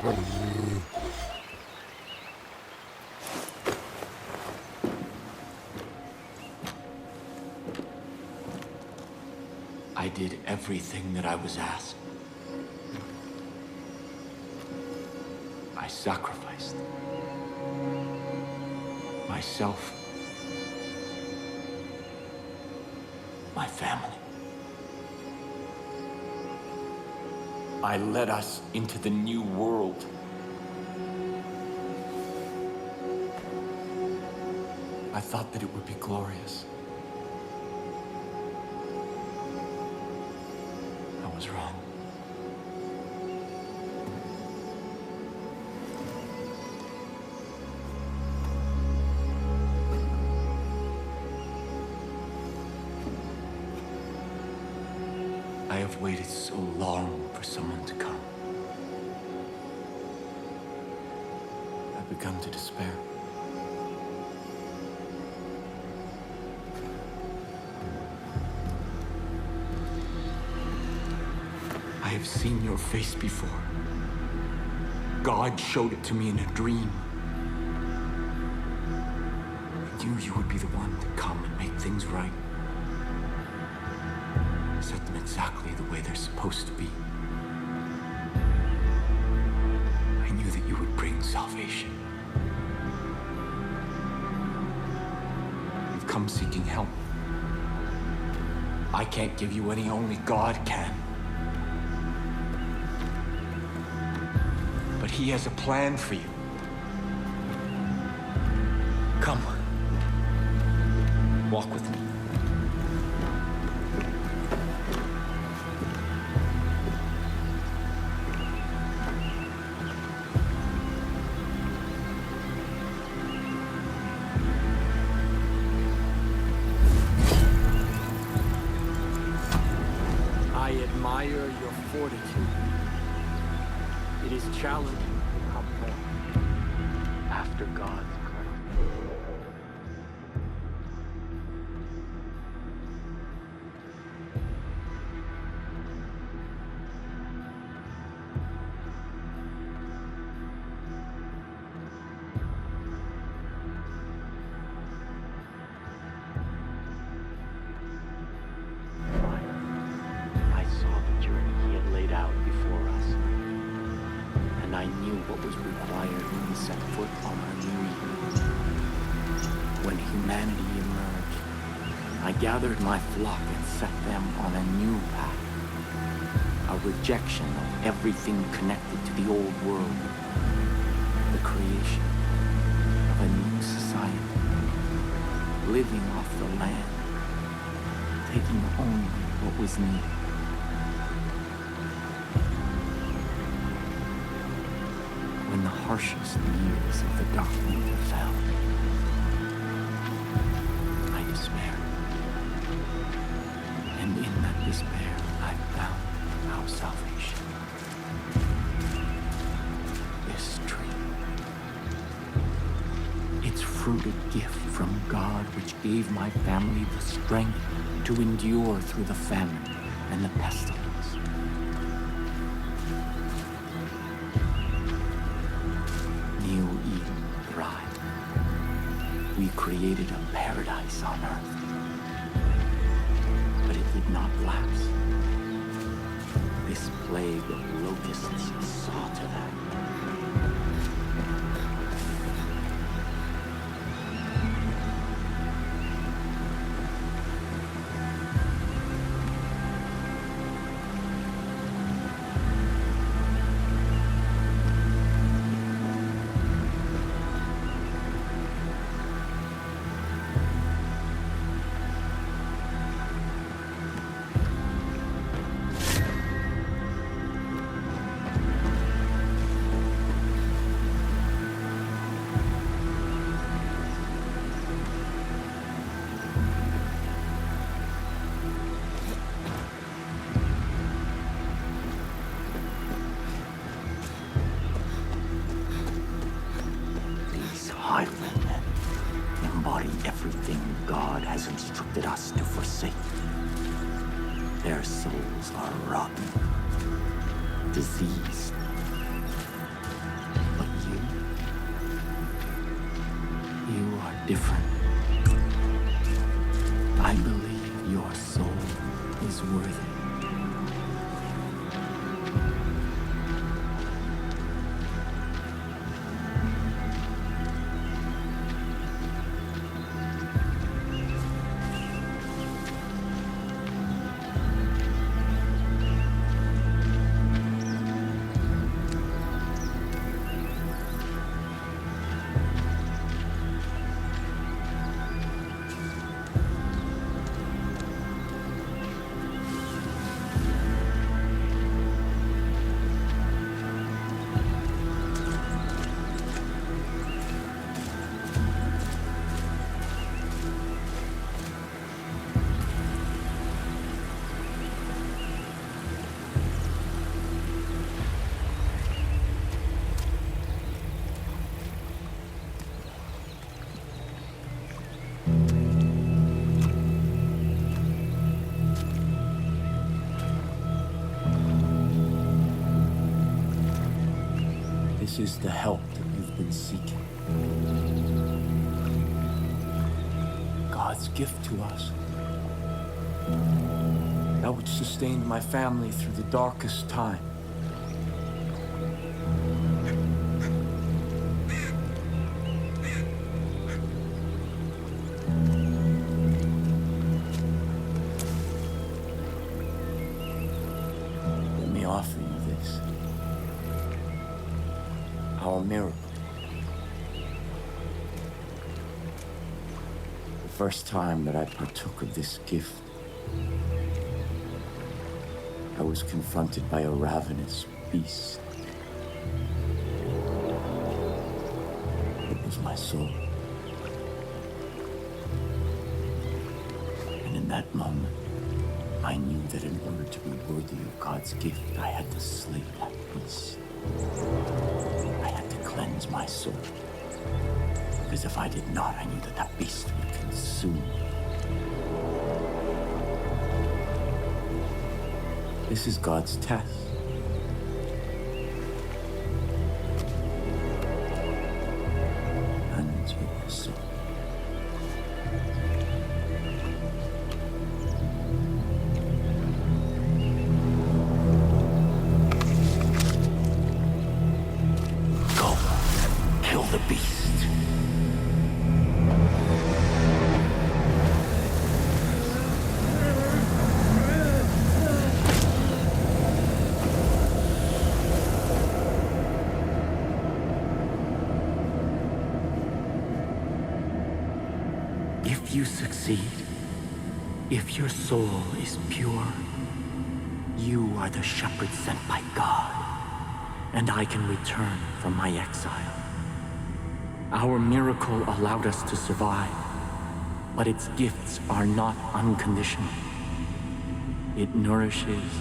I did everything that I was asked. I sacrificed myself, my family. I led us into the new world. I thought that it would be glorious. I was wrong. I have waited so long for someone to come. I've begun to despair. I have seen your face before. God showed it to me in a dream. I knew you would be the one to come and make things right. Set them exactly the way they're supposed to be. I knew that you would bring salvation. You've come seeking help. I can't give you any, only God can. But He has a plan for you. Come. Walk with me. I admire your fortitude. It is challenging to become more after God's grace. I saw the journey He had laid out before us, and I knew what was required when we set foot on our new year. When humanity emerged, I gathered my flock and set them on a new path, a rejection of everything connected to the old world, the creation of a new society, living off the land, taking only what was needed. When the harshest years of the dark winter fell, I despaired. And in that despair, I found our salvation. This tree. Its fruit a gift from God, which gave my family the strength to endure through the famine and the pestilence. New Eden thrived. We created a paradise on earth. But it did not last. This plague of locusts saw to that. Highwaymen embody everything God has instructed us to forsake. Their souls are rotten, diseased, different. I believe your soul is worthy. This is the help that you've been seeking. God's gift to us. That which sustained my family through the darkest time. Let me offer you this. Our miracle. The first time that I partook of this gift, I was confronted by a ravenous beast. It was my soul. And in that moment, I knew that in order to be worthy of God's gift, I had to slay that beast. I had to cleanse my soul. Because if I did not, I knew that that beast would consume me. This is God's test. And your soul. Go, kill the beast. If you succeed, if your soul is pure, you are the shepherd sent by God, and I can return from my exile. Our miracle allowed us to survive, but its gifts are not unconditional. It nourishes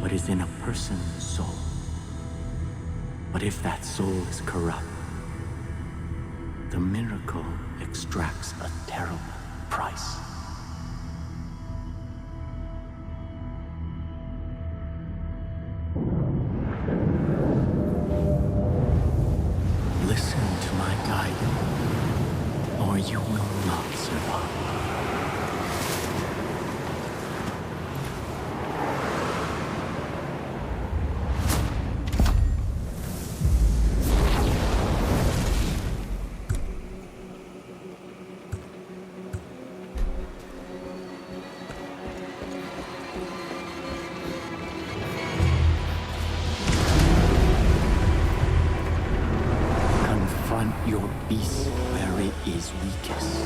what is in a person's soul. But if that soul is corrupt, the miracle extracts a terrible price. Listen to my guidance, or you will not survive. Confront your beast where it is weakest.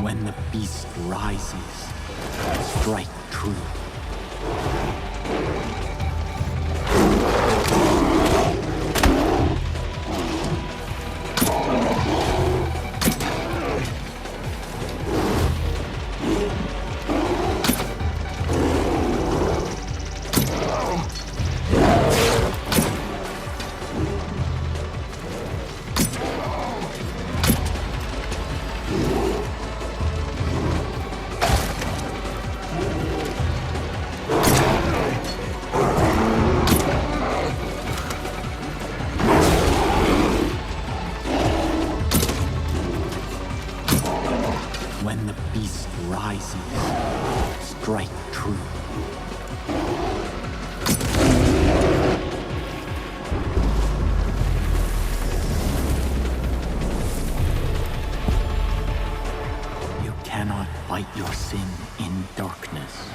When the beast rises, strike true. When the beast rises, strike true. You cannot fight your sin in darkness.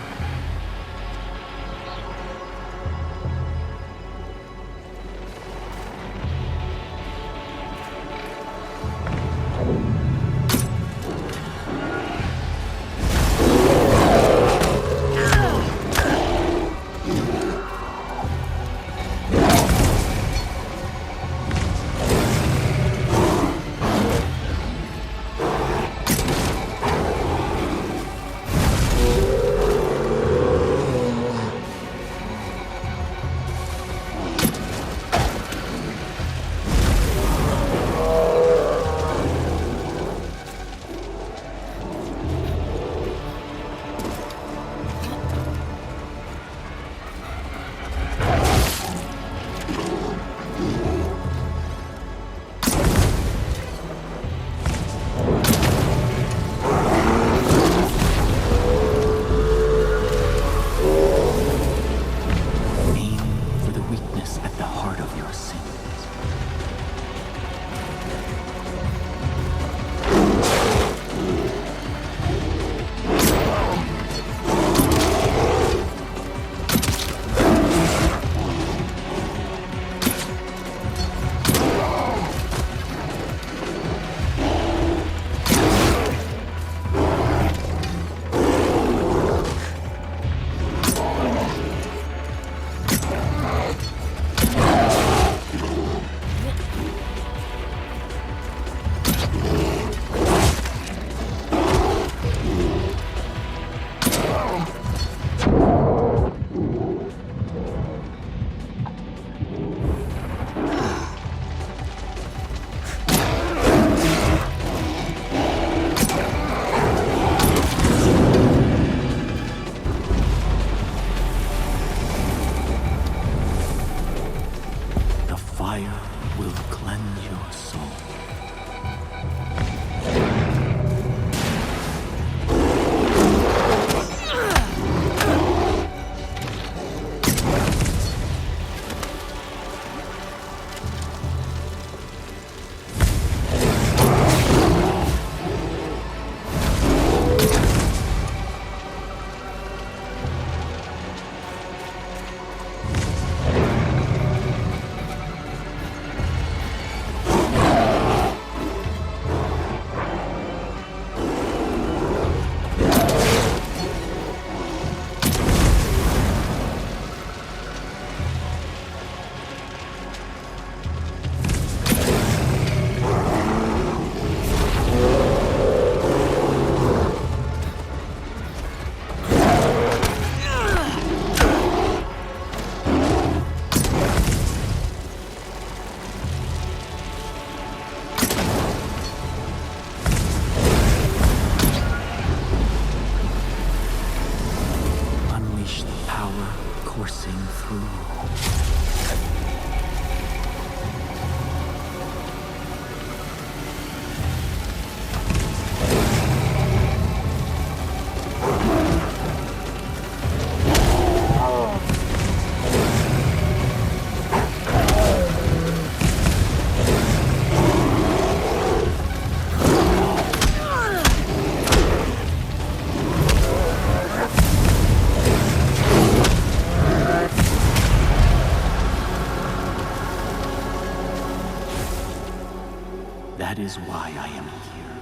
That is why I am here.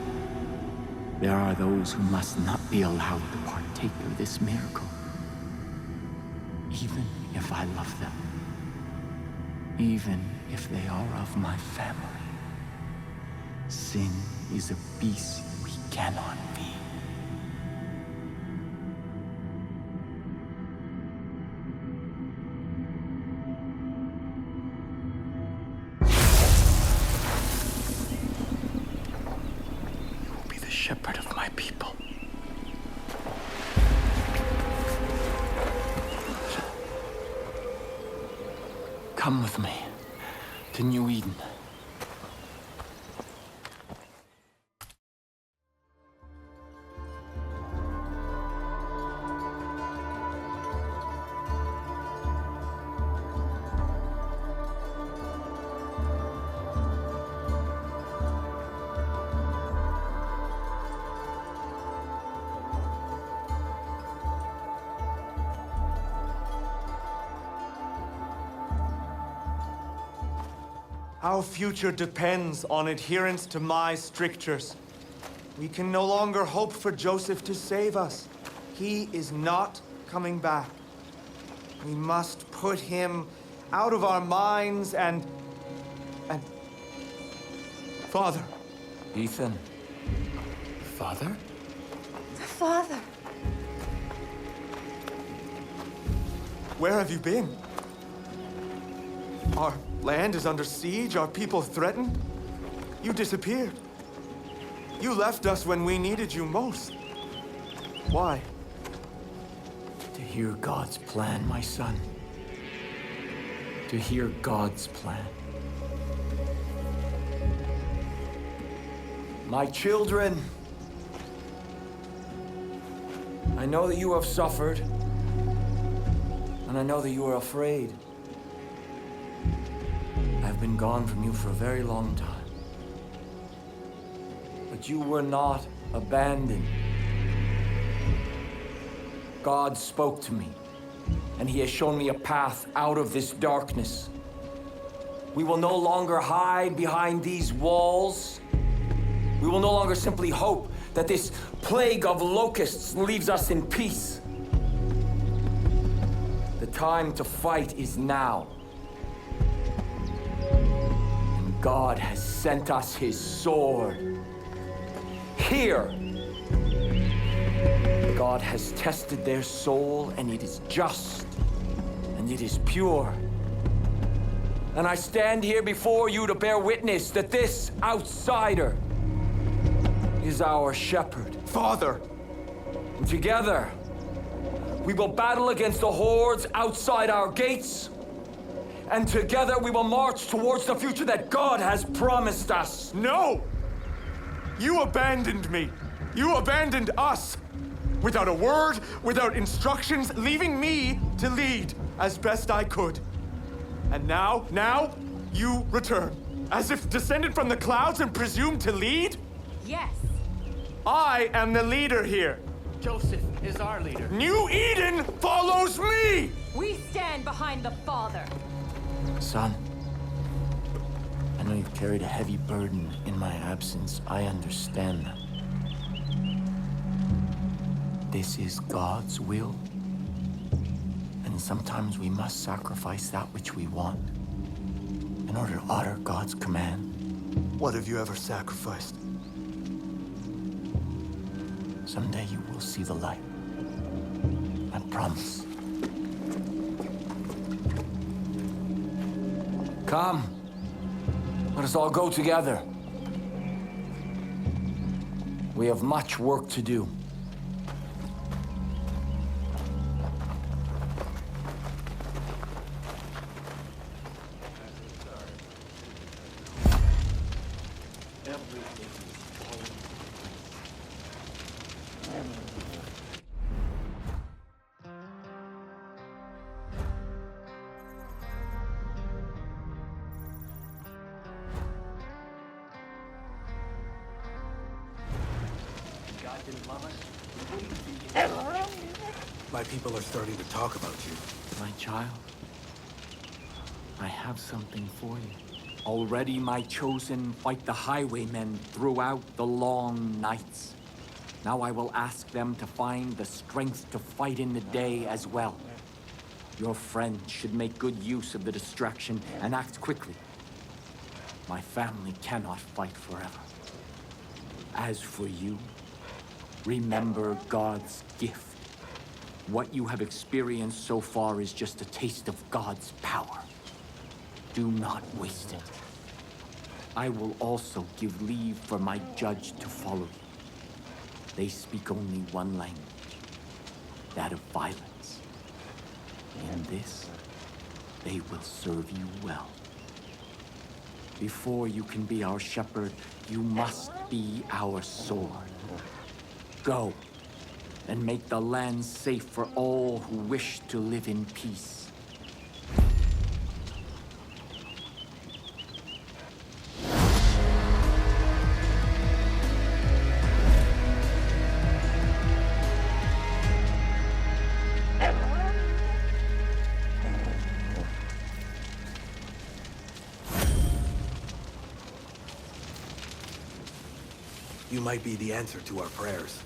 There are those who must not be allowed to partake of this miracle. Even if I love them. Even if they are of my family. Sin is a beast we cannot be. Shepherd of my people. Come with me to New Eden. Our future depends on adherence to my strictures. We can no longer hope for Joseph to save us. He is not coming back. We must put him out of our minds and... Father. Ethan. Father? Father. Where have you been? Our land is under siege, our people threatened. You disappeared. You left us when we needed you most. Why? To hear God's plan, my son. To hear God's plan. My children, I know that you have suffered, and I know that you are afraid. I've been gone from you for a very long time. But you were not abandoned. God spoke to me, and He has shown me a path out of this darkness. We will no longer hide behind these walls. We will no longer simply hope that this plague of locusts leaves us in peace. The time to fight is now. And God has sent us His sword. Here! God has tested their soul, and it is just, and it is pure. And I stand here before you to bear witness that this outsider is our shepherd. Father! And together, we will battle against the hordes outside our gates. And together we will march towards the future that God has promised us. No! You abandoned me. You abandoned us. Without a word, without instructions, leaving me to lead as best I could. And now, you return. As if descended from the clouds and presumed to lead? Yes. I am the leader here. Joseph is our leader. New Eden follows me! We stand behind the Father. Son, I know you've carried a heavy burden in my absence. I understand that. This is God's will. And sometimes we must sacrifice that which we want in order to honor God's command. What have you ever sacrificed? Someday you will see the light. I promise. Come. Let us all go together. We have much work to do. My people are starting to talk about you. My child, I have something for you. Already my chosen fight the highwaymen throughout the long nights. Now I will ask them to find the strength to fight in the day as well. Your friends should make good use of the distraction and act quickly. My family cannot fight forever. As for you, remember God's gift. What you have experienced so far is just a taste of God's power. Do not waste it. I will also give leave for my judge to follow you. They speak only one language, that of violence. In this, they will serve you well. Before you can be our shepherd, you must be our sword. Go, and make the land safe for all who wish to live in peace. You might be the answer to our prayers.